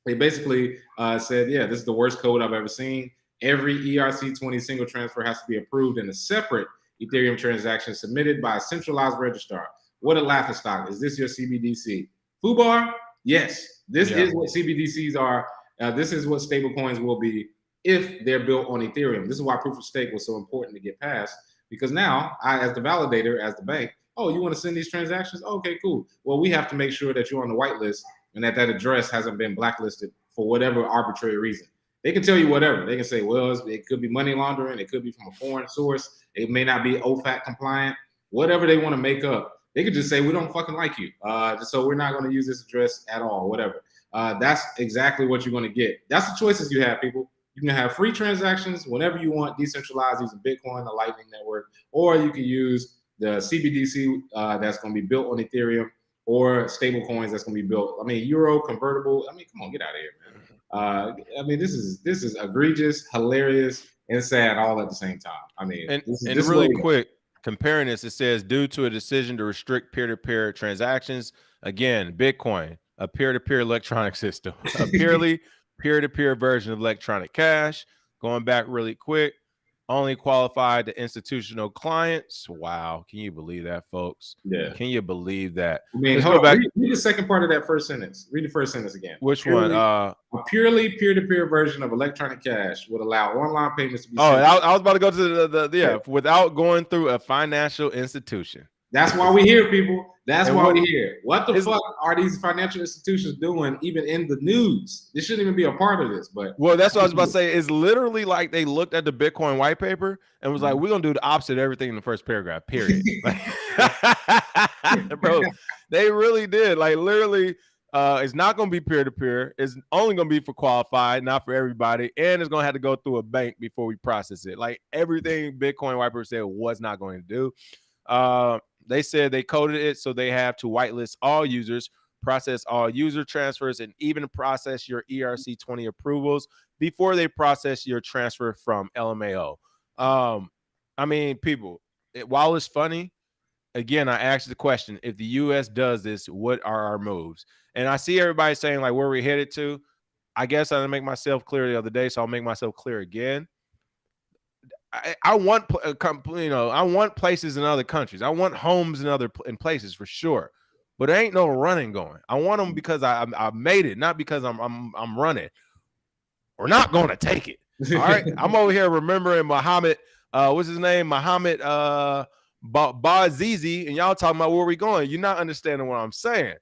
[SPEAKER 2] they basically said, yeah, this is the worst code I've ever seen. Every ERC20 single transfer has to be approved in a separate Ethereum transaction submitted by a centralized registrar. What a laughingstock. Is this your CBDC? Fubar, yes, this is what CBDCs are. This is what stablecoins will be if they're built on Ethereum. This is why proof of stake was so important to get passed, because now I, as the validator, as the bank, oh, you want to send these transactions? Okay, cool. Well, we have to make sure that you're on the whitelist and that address hasn't been blacklisted for whatever arbitrary reason. They can tell you whatever. They can say, well, it could be money laundering. It could be from a foreign source. It may not be OFAC compliant. Whatever they want to make up, they could just say, we don't fucking like you. So we're not going to use this address at all, whatever. That's exactly what you're going to get. That's the choices you have, people. You can have free transactions whenever you want, decentralized using Bitcoin, the Lightning Network, or you can use the CBDC that's going to be built on Ethereum, or stable coins that's going to be built. I mean, Euro convertible. I mean, come on, get out of here, man. I mean, this is egregious, hilarious, and sad all at the same time. I mean,
[SPEAKER 1] and
[SPEAKER 2] this
[SPEAKER 1] really quick, comparing this, it says due to a decision to restrict peer-to-peer transactions. Again, Bitcoin, a peer-to-peer electronic system, a purely peer-to-peer version of electronic cash. Going back really quick, only qualified to institutional clients. Wow, can you believe that, folks?
[SPEAKER 2] Yeah,
[SPEAKER 1] can you believe that?
[SPEAKER 2] I mean, hold on. Read the second part of that first sentence. Read the first sentence again.
[SPEAKER 1] Which one?
[SPEAKER 2] A purely peer-to-peer version of electronic cash would allow online payments to be.
[SPEAKER 1] I was about to go to the without going through a financial institution.
[SPEAKER 2] That's why we're here, people. That's why we're here. What the fuck are these financial institutions doing even in the news? They shouldn't even be a part of this. But
[SPEAKER 1] well, that's what I was about to say. It's literally like they looked at the Bitcoin white paper and was like, we're going to do the opposite of everything in the first paragraph, period. Bro, they really did. Like literally, it's not going to be peer-to-peer. It's only going to be for qualified, not for everybody. And it's going to have to go through a bank before we process it. Like everything Bitcoin white paper said was not going to do. They said they coded it so they have to whitelist all users, process all user transfers, and even process your ERC-20 approvals before they process your transfer from LMAO. I mean, people, while it's funny, again, I asked the question, if the U.S. does this, what are our moves? And I see everybody saying, like, where we headed to. I guess I didn't make myself clear the other day, so I'll make myself clear again. I want, I want places in other countries. I want homes in places for sure, but there ain't no running going. I want them because I made it, not because I'm running. We're not going to take it. All right, I'm over here remembering Muhammad. What's his name? Muhammad Bouazizi, and y'all talking about where we going. You're not understanding what I'm saying.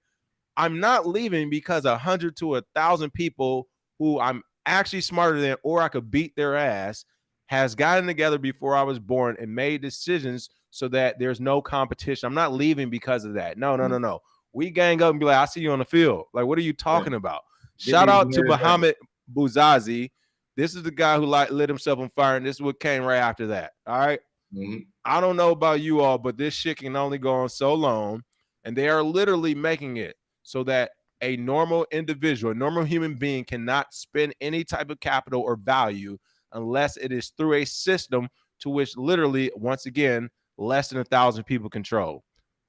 [SPEAKER 1] I'm not leaving because 100 to 1,000 people who I'm actually smarter than, or I could beat their ass, has gotten together before I was born and made decisions so that there's no competition. I'm not leaving because of that. No. We gang up and be like, I see you on the field. Like, what are you talking about? Shout out to Muhammad Bouazizi. This is the guy who lit himself on fire, and this is what came right after that. All right. I don't know about you all, but this shit can only go on so long, and they are literally making it so that a normal individual, a normal human being cannot spend any type of capital or value unless it is through a system to which literally, once again, less than 1,000 people control.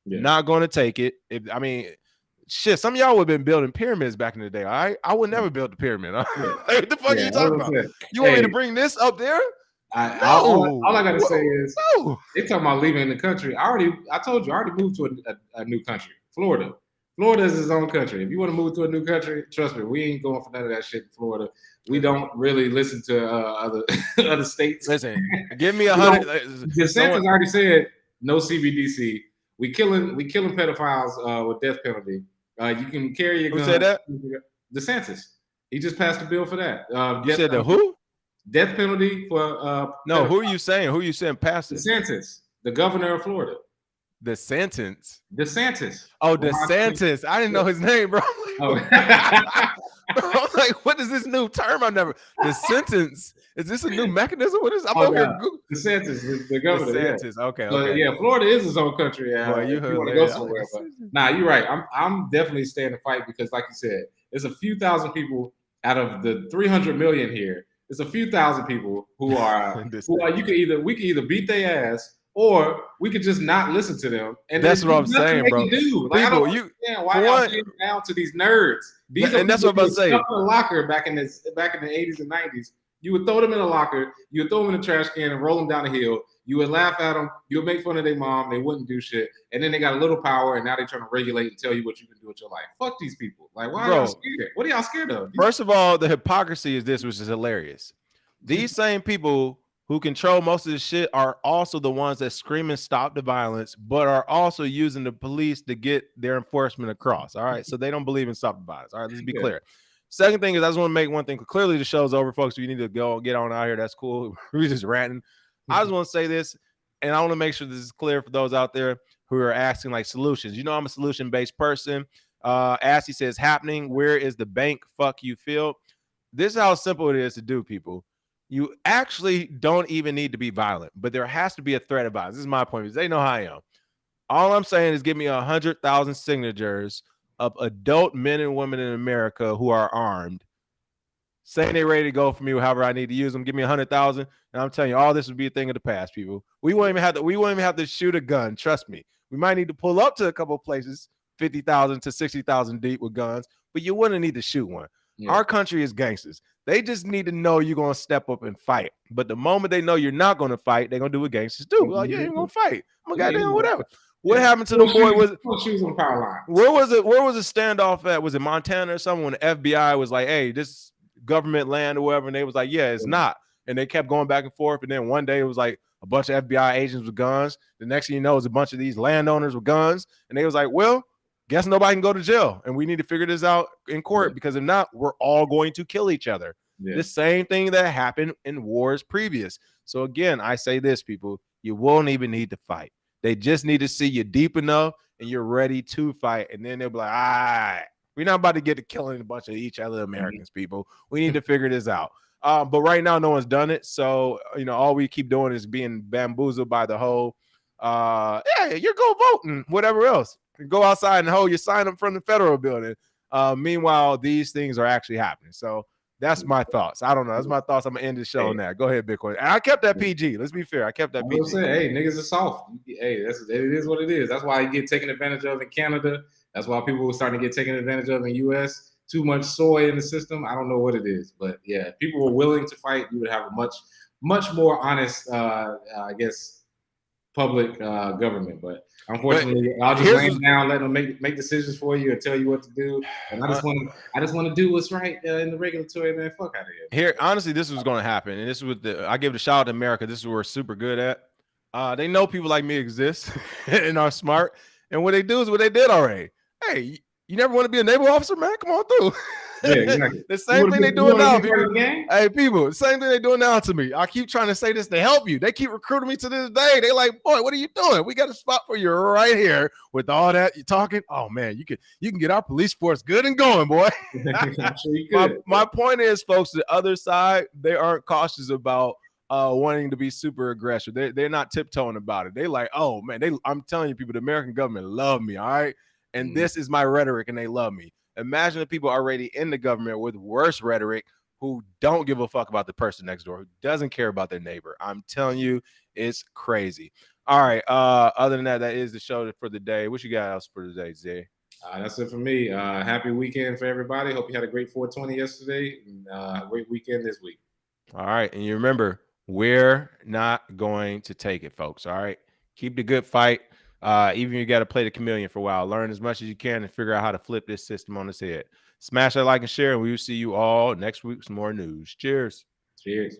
[SPEAKER 1] Yeah. Not going to take it. I mean, shit, some of y'all would have been building pyramids back in the day, all right? I would never build a pyramid. Like, what the fuck are you talking about? You want me to bring this up there?
[SPEAKER 2] All I got to say is, they talking about leaving the country. I told you, I already moved to a new country, Florida. Florida is its own country. If you want to move to a new country, trust me, we ain't going for none of that shit in Florida. We don't really listen to other states.
[SPEAKER 1] Listen, give me 100.
[SPEAKER 2] DeSantis already said no CBDC. We killing pedophiles with death penalty. You can carry a gun.
[SPEAKER 1] Who said that?
[SPEAKER 2] DeSantis. He just passed a bill for that.
[SPEAKER 1] You said the who?
[SPEAKER 2] Death penalty for
[SPEAKER 1] no. Who are you saying? Who are you saying passed it?
[SPEAKER 2] DeSantis, the governor of Florida.
[SPEAKER 1] DeSantis.
[SPEAKER 2] Oh,
[SPEAKER 1] DeSantis. I didn't know his name, bro.
[SPEAKER 2] Oh.
[SPEAKER 1] I was like, what is this new term? DeSantis. Is this a new mechanism? What is? I'm over here.
[SPEAKER 2] DeSantis, the governor.
[SPEAKER 1] DeSantis. Yeah. Okay.
[SPEAKER 2] So, yeah, Florida is his own country.
[SPEAKER 1] Boy, you
[SPEAKER 2] want to go somewhere, but you're right. I'm definitely staying to fight because, like you said, there's a few thousand people out of the 300 million here. There's a few thousand people who are we could either beat their ass, or we could just not listen to them. And
[SPEAKER 1] that's what I'm saying, bro.
[SPEAKER 2] Do. Like, people, why y'all getting down to these nerds?
[SPEAKER 1] And that's what I'm about to say.
[SPEAKER 2] In a locker back in the 80s and 90s, you would throw them in a locker, you would throw them in a trash can and roll them down the hill. You would laugh at them, you would make fun of their mom, they wouldn't do shit. And then they got a little power, and now they're trying to regulate and tell you what you can do with your life. Fuck these people. Like, why are y'all scared? What are y'all scared of?
[SPEAKER 1] First of all, the hypocrisy is this, which is hilarious. These same people who control most of the shit are also the ones that scream and stop the violence, but are also using the police to get their enforcement across. All right. So they don't believe in stop the violence. All right. Let's be clear. Second thing is I just want to make one thing. Clearly the show's over, folks. So you need to go get on out here. That's cool. We're just ranting. I just want to say this, and I want to make sure this is clear for those out there who are asking like solutions. You know, I'm a solution-based person. Assy says happening. Where is the bank? Fuck you, Phil. This is how simple it is to do, people. You actually don't even need to be violent, but there has to be a threat of violence. This is my point. Because they know how I am. All I'm saying is give me 100,000 signatures of adult men and women in America who are armed, saying they're ready to go for me, however I need to use them. Give me 100,000, and I'm telling you, all this would be a thing of the past, people. We won't even have to shoot a gun. Trust me. We might need to pull up to a couple of places, 50,000 to 60,000 deep with guns, but you wouldn't need to shoot one. Yeah. Our country is gangsters. They just need to know you're going to step up and fight. But the moment they know you're not going to fight, they're going to do what gangsters do. Well, you ain't going to fight. I'm going to goddamn whatever. What happened to the boy?
[SPEAKER 2] Shoes on power line.
[SPEAKER 1] Where was it? Where was the standoff at? Was it Montana or something? When the FBI was like, "Hey, this government land or whatever," and they was like, "Yeah, it's not." And they kept going back and forth. And then one day it was like a bunch of FBI agents with guns. The next thing you know, it was a bunch of these landowners with guns. And they was like, "Well, guess nobody can go to jail, and we need to figure this out in court because if not, we're all going to kill each other." Yeah. The same thing that happened in wars previous. So again, I say this, people: you won't even need to fight. They just need to see you deep enough and you're ready to fight. And then they'll be like, all right, we're not about to get to killing a bunch of each other Americans, people. We need to figure this out. But right now, no one's done it. So, you know, all we keep doing is being bamboozled by the whole, yeah, you're go voting, whatever else. Go outside and hold your sign up from the federal building. Meanwhile, these things are actually happening. So that's my thoughts. I don't know. That's my thoughts. I'm gonna end the show on that. Go ahead, Bitcoin. And I kept that PG. Let's be fair. I kept that PG.
[SPEAKER 2] Hey, niggas are soft. Hey, it is what it is. That's why you get taken advantage of in Canada. That's why people are starting to get taken advantage of in the U.S. Too much soy in the system. I don't know what it is, but yeah, if people were willing to fight, you would have a much more honest, I guess, public government. But unfortunately, I'll just lay down, let them make decisions for you and tell you what to do. And I just want to do what's right in the regulatory, man. Fuck out of here.
[SPEAKER 1] Here, honestly, this was going to happen, and this is what I give the shout out to America. This is what we're super good at. They know people like me exist and are smart, and what they do is what they did already. Hey, you never want to be a naval officer, man? Come on through. Yeah, exactly. The same thing they doing now, people. Hey, people, the same thing they doing now to me. I keep trying to say this to help you. They keep recruiting me to this day. They like, boy, what are you doing? We got a spot for you right here. With all that you talking, oh man, you can get our police force good and going, boy. Sure my point is, folks, the other side, they aren't cautious about wanting to be super aggressive. They're not tiptoeing about it. They like, oh man, I'm telling you, people, the American government love me, all right? And this is my rhetoric, and they love me. Imagine the people already in the government with worse rhetoric who don't give a fuck about the person next door, who doesn't care about their neighbor. I'm telling you, it's crazy. All right. Other than that, that is the show for the day. What you got else for today, Zay?
[SPEAKER 2] That's it for me. Happy weekend for everybody. Hope you had a great 420 yesterday. And, great weekend this week.
[SPEAKER 1] All right. And you remember, we're not going to take it, folks. All right. Keep the good fight. Even if you got to play the chameleon for a while, learn as much as you can and figure out how to flip this system on its head. Smash that like and share, and we will see you all next week with some more news. Cheers.
[SPEAKER 2] Cheers.